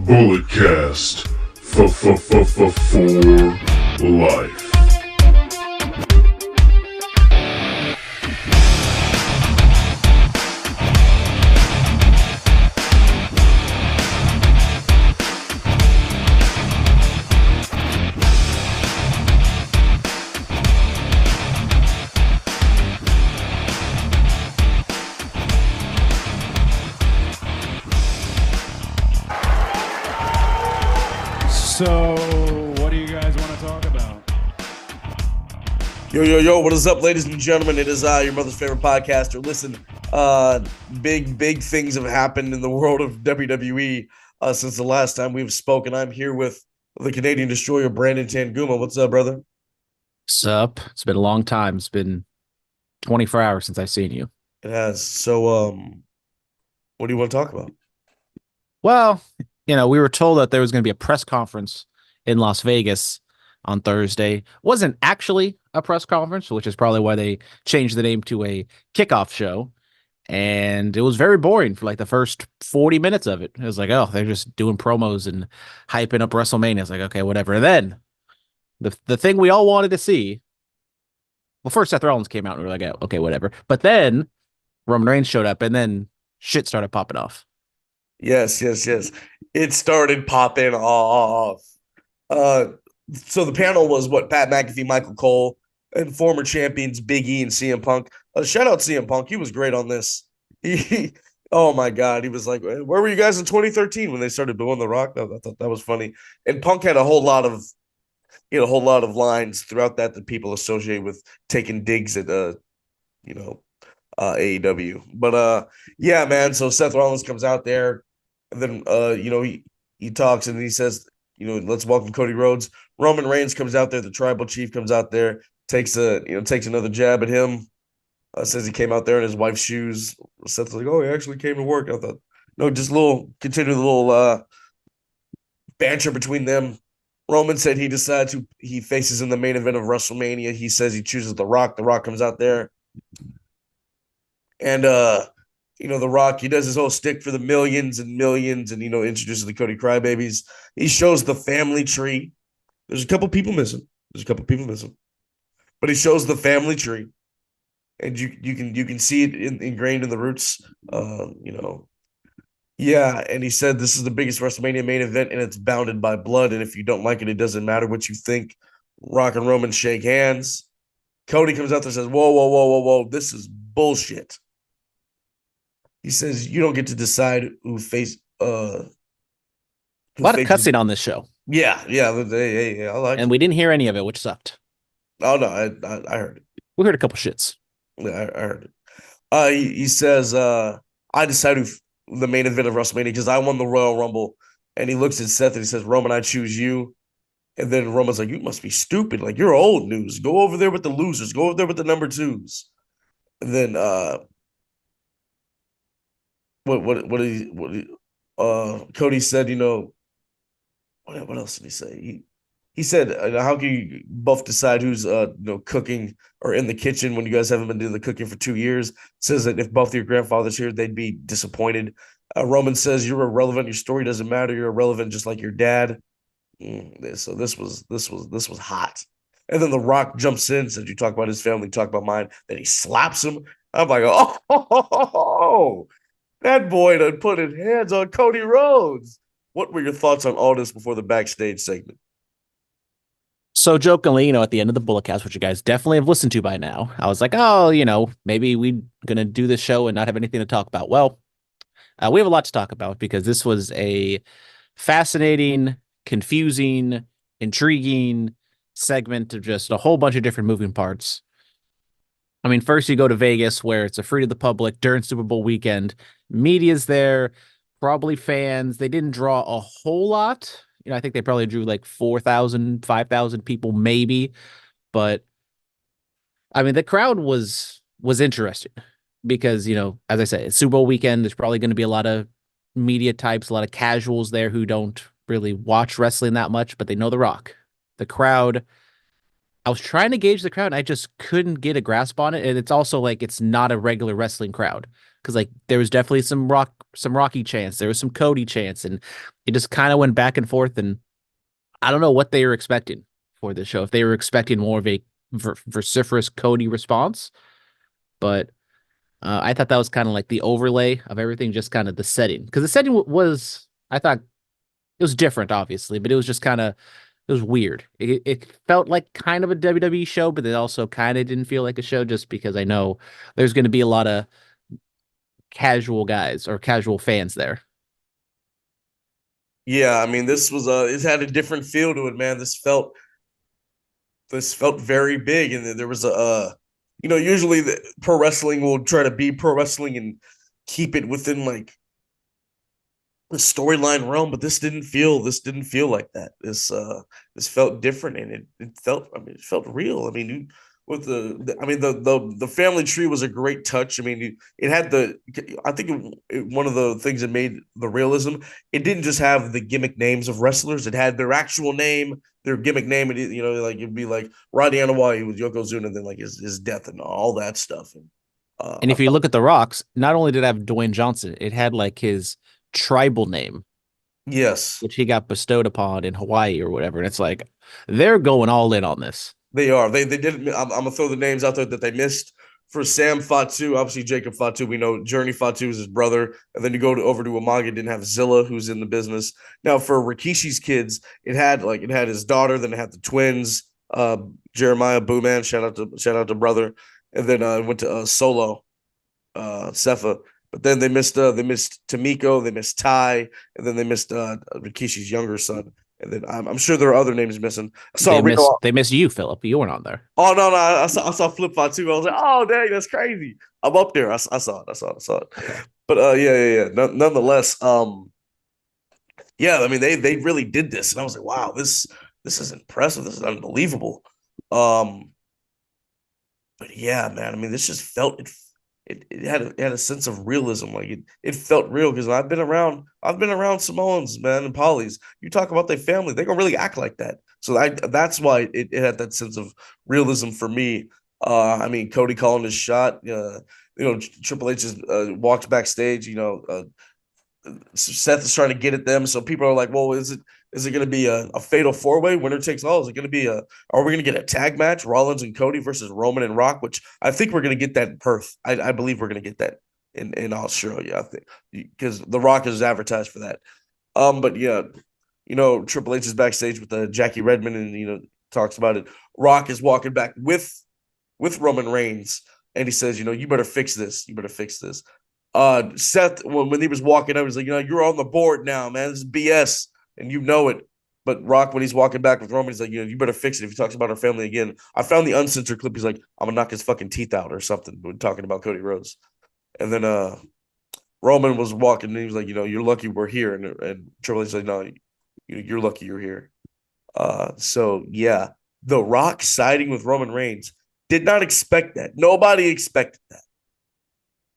Bulletcast for life. So, what do you guys want to talk about? Yo, what is up, ladies and gentlemen? It is your mother's favorite podcaster. Listen, big things have happened in the world of WWE since the last time we've spoken. I'm here with the Canadian Destroyer, Brandon Tanguma. What's up, brother? What's up? It's been a long time. It's been 24 hours since I've seen you. It has. So, what do you want to talk about? Well, we were told that there was going to be a press conference in Las Vegas on Thursday. Wasn't actually a press conference, which is probably why they changed the name to a kickoff show. And it was very boring for like the first 40 minutes of it. It was like, oh, they're just doing promos and hyping up WrestleMania. It's like, okay, whatever. And then the thing we all wanted to see, well, first Seth Rollins came out and we were like, oh, okay, whatever. But then Roman Reigns showed up and then shit started popping off. Yes. It started popping off. So the panel was Pat McAfee, Michael Cole, and former champions Big E and CM Punk. Shout out CM Punk. He was great on this. Oh my God. He was like, where were you guys in 2013 when they started doing The Rock? I thought that was funny. And Punk had a whole lot of lines throughout that people associate with taking digs at AEW. But yeah, man. So Seth Rollins comes out there, and then he talks and he says, let's welcome Cody Rhodes. Roman Reigns comes out there, the tribal chief comes out there, takes another jab at him. Says he came out there in his wife's shoes. Seth's like, oh, he actually came to work. I thought, no, just continue the little banter between them. Roman said he faces in the main event of WrestleMania. He says he chooses The Rock. The Rock comes out there. And The Rock, he does his whole stick for the millions and millions and, introduces the Cody Crybabies. He shows the family tree. There's a couple people missing. But he shows the family tree. And you can see it ingrained in the roots. Yeah, and he said this is the biggest WrestleMania main event and it's bounded by blood. And if you don't like it, it doesn't matter what you think. Rock and Roman shake hands. Cody comes out there and says, whoa, this is bullshit. He says you don't get to decide who face. A lot of cussing on this show. Yeah. I like. And we didn't hear any of it, which sucked. Oh no, I heard it. We heard a couple shits. Yeah, I heard it. He says, I decided the main event of WrestleMania because I won the Royal Rumble. And he looks at Seth and he says, Roman, I choose you. And then Roman's like, you must be stupid. Like, you're old news. Go over there with the losers. Go over there with the number twos. And then Cody said, what else did he say? He said, how can you both decide who's cooking or in the kitchen when you guys haven't been doing the cooking for 2 years? Says that if both of your grandfathers here, they'd be disappointed. Roman says you're irrelevant. Your story doesn't matter. You're irrelevant, just like your dad. So this was hot. And then The Rock jumps in, says you talk about his family, talk about mine. Then he slaps him. I'm like, oh, that boy done put his hands on Cody Rhodes. What were your thoughts on all this before the backstage segment? So jokingly, at the end of the Bulletcast, which you guys definitely have listened to by now, I was like, oh, maybe we're going to do this show and not have anything to talk about. Well, we have a lot to talk about because this was a fascinating, confusing, intriguing segment of just a whole bunch of different moving parts. I mean, first you go to Vegas where it's a free to the public during Super Bowl weekend. Media's there, probably fans. They didn't draw a whole lot. I think they probably drew like 4,000, 5,000 people maybe. But I mean, the crowd was interesting because, as I said, it's Super Bowl weekend. There's probably going to be a lot of media types, a lot of casuals there who don't really watch wrestling that much, but they know The Rock. The crowd, I was trying to gauge the crowd and I just couldn't get a grasp on it. And it's also like, it's not a regular wrestling crowd. because like there was definitely some Rocky chants, there was some Cody chants, and it just kind of went back and forth. And I don't know what they were expecting for this show. If they were expecting more of a vociferous Cody response, but I thought that was kind of like the overlay of everything, just kind of the setting, because the setting was, I thought it was different, obviously, but it was just kind of, it was weird. It felt like kind of a WWE show, but it also kind of didn't feel like a show, just because I know there's going to be a lot of casual guys or casual fans there. Yeah, I mean, this was it had a different feel to it, man. This felt very big, and there was usually the pro wrestling will try to be pro wrestling and keep it within like the storyline realm, but this didn't feel like that. This felt different, and it felt real. I mean, with the family tree was a great touch. I mean, it had I think one of the things that made the realism, it didn't just have the gimmick names of wrestlers. It had their actual name, their gimmick name, and like it'd be like Roddy Anawai with Yokozuna, and then like his death and all that stuff. And if you look at the Rocks, not only did it have Dwayne Johnson, it had like his tribal name, yes, which he got bestowed upon in Hawaii or whatever. And it's like they're going all in on this. they are. They did. I'm gonna throw the names out there that they missed. For Sam Fatu, obviously Jacob Fatu, we know Journey Fatu is his brother, and then you go over to Umaga, didn't have Zilla, who's in the business now. For Rikishi's kids, it had his daughter, then it had the twins, Jeremiah Booman, shout out to brother, and then went to Solo, Sefa. But then they missed Tamiko, they missed Ty, and then they missed Rikishi's younger son. And then I'm sure there are other names missing. I saw they missed you, Phillip. You weren't on there. Oh no, I saw Flip Flop too. I was like, oh dang, that's crazy. I'm up there. I saw it. Okay. But yeah. Nonetheless, yeah. I mean, they really did this, and I was like, wow, this is impressive. This is unbelievable. But yeah, man. I mean, this just felt it had a sense of realism. Like it felt real, because I've been around Samoans, man, and Polys. You talk about their family, they gonna really act like that. So that's why it had that sense of realism for me. I mean, Cody calling his shot. Triple H just walks backstage. Seth is trying to get at them, so people are like, "Well, is it going to be a fatal four-way, winner takes all? Is it going to be are we going to get a tag match, Rollins and Cody versus Roman and Rock?" Which I think we're going to get that in Perth. I believe we're going to get that in Australia. I think, because The Rock is advertised for that. But yeah, Triple H is backstage with Jackie Redmond, and talks about it. Rock is walking back with Roman Reigns, and he says, "You better fix this. You better fix this." Seth, when he was walking up, he was like, "You're on the board now, man. This is BS, and you know it." But Rock, when he's walking back with Roman, he's like, "You better fix it." If he talks about our family again, I found the uncensored clip. He's like, "I'm gonna knock his fucking teeth out" or something, when talking about Cody Rhodes. And then Roman was walking, and he was like, "You're lucky we're here." And Triple H's like, "No, you're lucky you're here." So yeah, The Rock siding with Roman Reigns, did not expect that. Nobody expected that.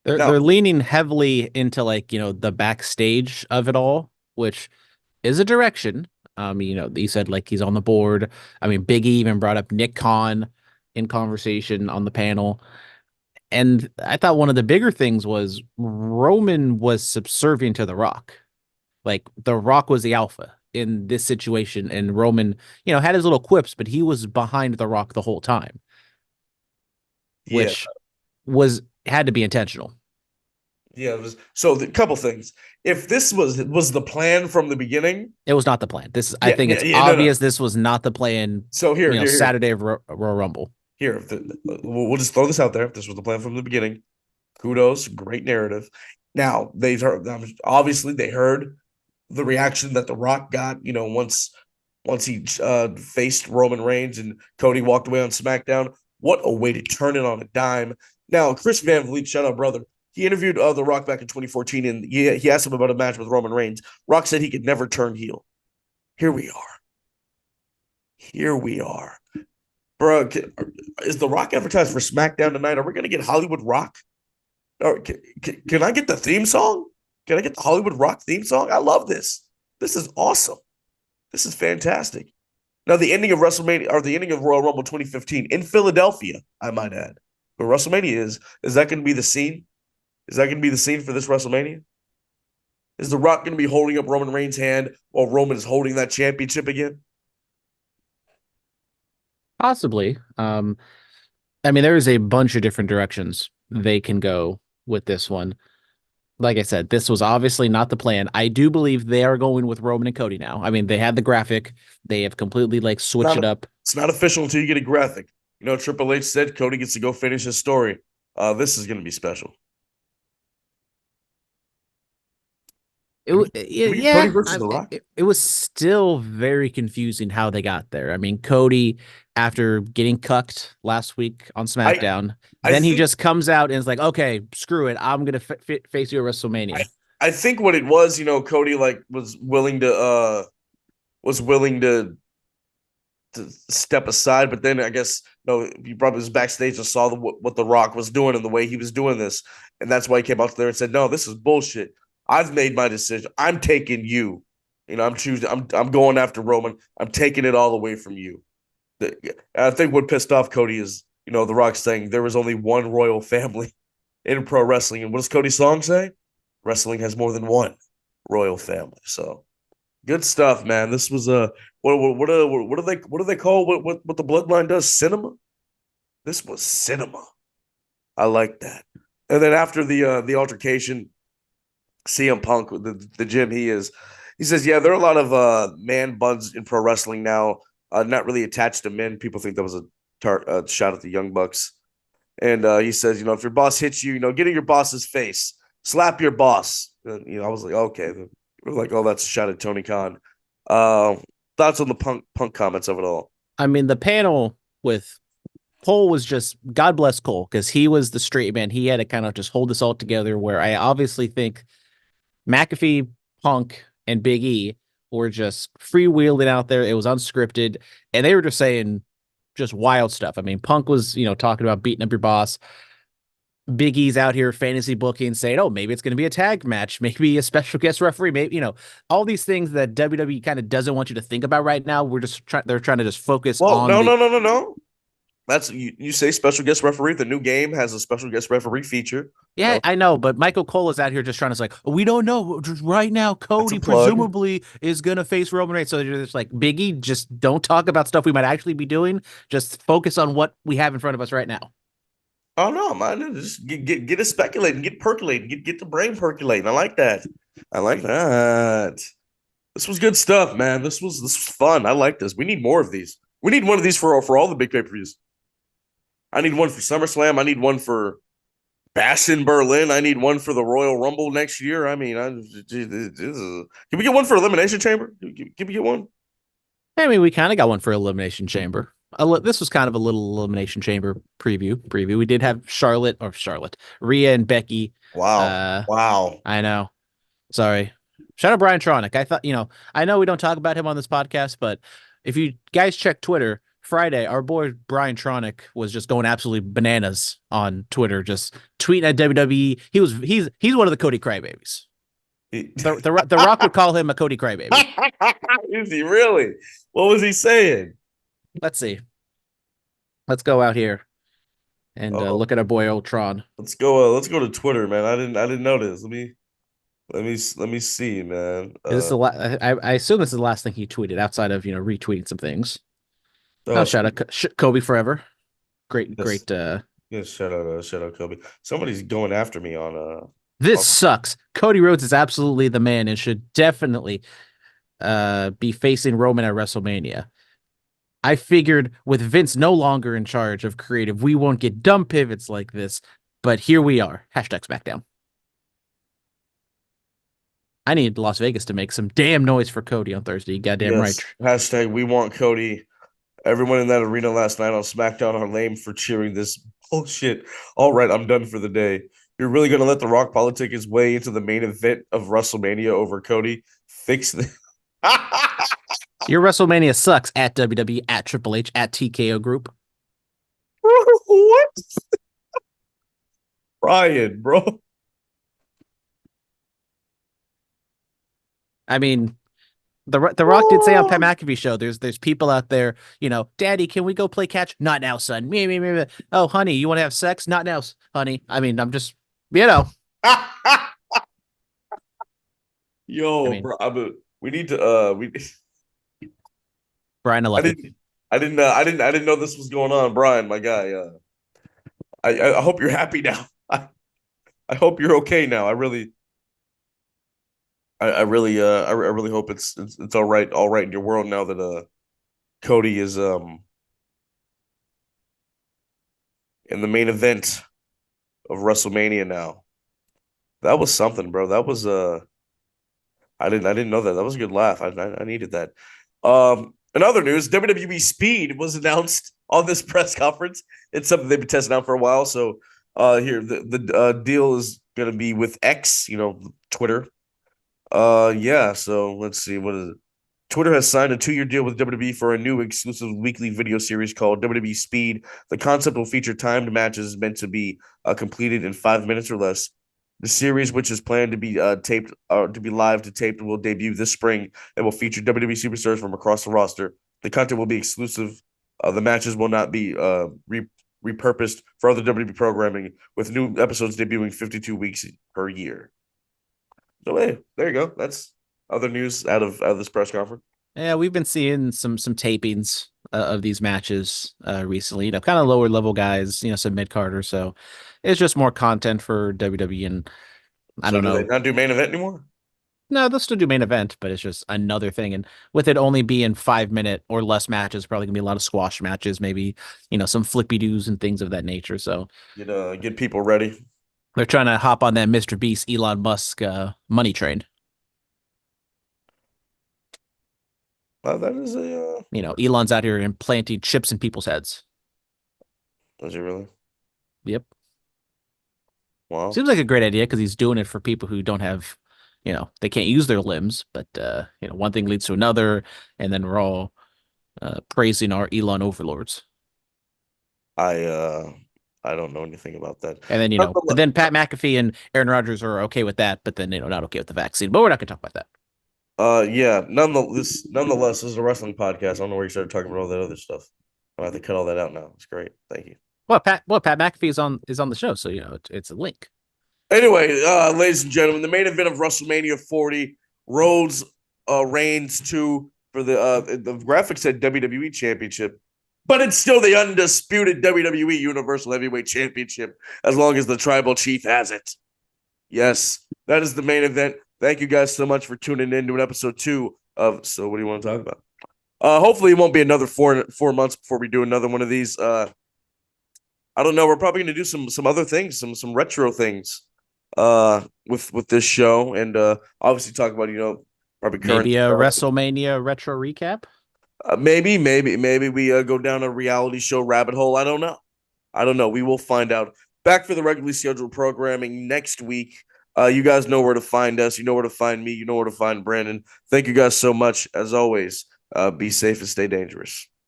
They're leaning heavily into the backstage of it all, which is a direction. He said like he's on the board. I mean, Big E even brought up Nick Khan in conversation on the panel. And I thought one of the bigger things was Roman was subservient to The Rock. Like The Rock was the alpha in this situation, and Roman, had his little quips, but he was behind The Rock the whole time, which had to be intentional. Yeah, it was. So the couple things. If this was the plan from the beginning, it was not the plan. I think it's obvious. No. This was not the plan. So here, Saturday of Royal Rumble. Here, we'll just throw this out there. If this was the plan from the beginning, kudos, great narrative. Now obviously they heard the reaction that The Rock got. Once he faced Roman Reigns and Cody walked away on SmackDown. What a way to turn it on a dime. Now, Chris Van Vliet, shout out brother. He interviewed The Rock back in 2014, and he asked him about a match with Roman Reigns. Rock said he could never turn heel. Here we are. Bro, is The Rock advertised for SmackDown tonight? Are we going to get Hollywood Rock? Or can I get the theme song? Can I get the Hollywood Rock theme song? I love this. This is awesome. This is fantastic. Now, the ending of WrestleMania, or the ending of Royal Rumble 2015 in Philadelphia, I might add, where WrestleMania is that going to be the scene? Is that going to be the scene for this WrestleMania? Is The Rock going to be holding up Roman Reigns' hand while Roman is holding that championship again? Possibly. I mean, there is a bunch of different directions they can go with this one. Like I said, this was obviously not the plan. I do believe they are going with Roman and Cody now. I mean, they had the graphic. They have completely like switched it up. It's not official until you get a graphic. You know, Triple H said Cody gets to go finish his story. This is going to be special. Yeah, Cody versus The Rock. it was still very confusing how they got there. I mean, Cody, after getting cucked last week on SmackDown, then he just comes out and is like, "Okay, screw it, I'm gonna face you at WrestleMania." I think what it was, you know, Cody like was willing to step aside, but then I guess he probably was backstage and saw what The Rock was doing and the way he was doing this, and that's why he came out there and said, "No, this is bullshit. I've made my decision. I'm taking you. You know, I'm choosing. I'm going after Roman. I'm taking it all away from you." I think what pissed off Cody is, you know, The Rock saying there was only one royal family in pro wrestling, and what does Cody's song say? Wrestling has more than one royal family. So good stuff, man. This was what do they call what the bloodline does? Cinema. This was cinema. I like that. And then after the altercation, CM Punk, the gym he says, yeah, there are a lot of man buns in pro wrestling now, not really attached to men. People think that was a shot at the Young Bucks. And he says, you know, if your boss hits you, you know, get in your boss's face, slap your boss. And, you know, I was like, okay. We're like, oh, that's a shot at Tony Khan. Thoughts on the punk comments of it all? I mean, the panel with Cole was just, God bless Cole, because he was the straight man. He had to kind of just hold this all together, where I obviously think McAfee, Punk, and Big E were just freewheeling out there. It was unscripted, and they were just saying just wild stuff. I mean, Punk was, you know, talking about beating up your boss. Big E's out here fantasy booking, saying, "Oh, maybe it's going to be a tag match, maybe a special guest referee, maybe, you know, all these things that WWE kind of doesn't want you to think about right now." They're trying to just focus on. No. That's you say special guest referee. The new game has a special guest referee feature. Yeah, I know, but Michael Cole is out here just trying to say, like, we don't know. Just right now, Cody presumably is going to face Roman Reigns. So they're just like, Biggie, just don't talk about stuff we might actually be doing. Just focus on what we have in front of us right now. Oh no, man! Just get it speculating, get percolating, get the brain percolating. I like that. This was good stuff, man. This was fun. I like this. We need more of these. We need one of these for all the big pay-per-views. I need one for SummerSlam. I need one for Bash in Berlin. I need one for the Royal Rumble next year. I mean, can we get one for Elimination Chamber? Can we get one? I mean, we kind of got one for Elimination Chamber. This was kind of a little Elimination Chamber preview. We did have Rhea and Becky. Wow. Wow. I know. Sorry. Shout out Brian Tronick. I thought, you know, I know we don't talk about him on this podcast, but if you guys check Twitter, Friday, our boy Brian Tronick was just going absolutely bananas on Twitter, just tweeting at WWE. He's one of the Cody crybabies. The Rock would call him a Cody crybaby. Is he really? What was he saying? Let's see. Let's go out here and look at our boy Ultron. Let's go to Twitter, man. I didn't notice. Let me see, man. Is this I assume this is the last thing he tweeted outside of, you know, retweeting some things. Shout out Kobe forever. Great. Yeah, shout out Kobe. Somebody's going after me on This sucks. Cody Rhodes is absolutely the man and should definitely be facing Roman at WrestleMania. I figured with Vince no longer in charge of creative, we won't get dumb pivots like this, but here we are. Hashtag SmackDown. I need Las Vegas to make some damn noise for Cody on Thursday. Goddamn right. Hashtag we want Cody. Everyone in that arena last night on SmackDown are lame for cheering this bullshit. All right, I'm done for the day. You're really going to let The Rock politic his way into the main event of WrestleMania over Cody? Fix this. Your WrestleMania sucks at WWE, at Triple H, at TKO Group. What? Ryan, bro. I mean, the Rock did say on Pat McAfee's show, there's people out there, you know, Daddy, can we go play catch? Not now, son. Me. Oh, honey, you want to have sex? Not now, honey. I mean, I'm just, you know. Yo, I mean, bro, we need to Brian, I I love you. didn't I didn't know this was going on, Brian, my guy. I hope you're happy now. I hope you're okay now. I really hope it's all right in your world now that Cody is in the main event of WrestleMania now. That was something, bro. That was I didn't know that. That was a good laugh. I needed that. In other news, WWE Speed was announced on this press conference. It's something they've been testing out for a while. So here the deal is gonna be with X, Twitter. Yeah, so let's see. What is it? Twitter has signed a 2-year deal with WWE for a new exclusive weekly video series called WWE Speed. The concept will feature timed matches meant to be completed in 5 minutes or less. The series, which is planned to be taped to be live to taped, will debut this spring and will feature WWE superstars from across the roster. The content will be exclusive. The matches will not be repurposed for other WWE programming, with new episodes debuting 52 weeks per year. So hey, there you go. That's other news out of this press conference. Yeah, we've been seeing some tapings of these matches recently. Kind of lower level guys, some mid carders. So it's just more content for WWE, and I So don't do they know. not do main event anymore? No, they'll still do main event, but it's just another thing. And with it only being 5 minute or less matches, probably gonna be a lot of squash matches, maybe some flippy doos and things of that nature. So Get people ready. they're trying to hop on that Mr. Beast, Elon Musk money train. That is a Elon's out here implanting chips in people's heads. is it really? Yep. Wow. Seems like a great idea because he's doing it for people who don't have, they can't use their limbs. But one thing leads to another, and then we're all praising our Elon overlords. I I don't know anything about that. And then but then Pat McAfee and Aaron Rodgers are okay with that, but then not okay with the vaccine. But we're not gonna talk about that. Yeah. Nonetheless, this is a wrestling podcast. I don't know where you started talking about all that other stuff. I have to cut all that out now. It's great. Thank you. Pat McAfee is on the show, so it's a link. Anyway, ladies and gentlemen, the main event of WrestleMania 40, Rhodes reigns for the graphics said WWE Championship, but it's still the undisputed WWE Universal Heavyweight Championship as long as the Tribal Chief has it. Yes, that is the main event. Thank you guys so much for tuning in to an episode 2 of So What Do You Want to Talk About? Hopefully it won't be another 4 months before we do another one of these. I don't know. We're probably going to do some other things, some retro things with this show, and obviously talk about probably current Maybe a stuff. WrestleMania retro recap. Maybe we go down a reality show rabbit hole. I don't know. We will find out. Back for the regularly scheduled programming next week. You guys know where to find us. You know where to find me. You know where to find Brandon. Thank you guys so much. As always, be safe and stay dangerous.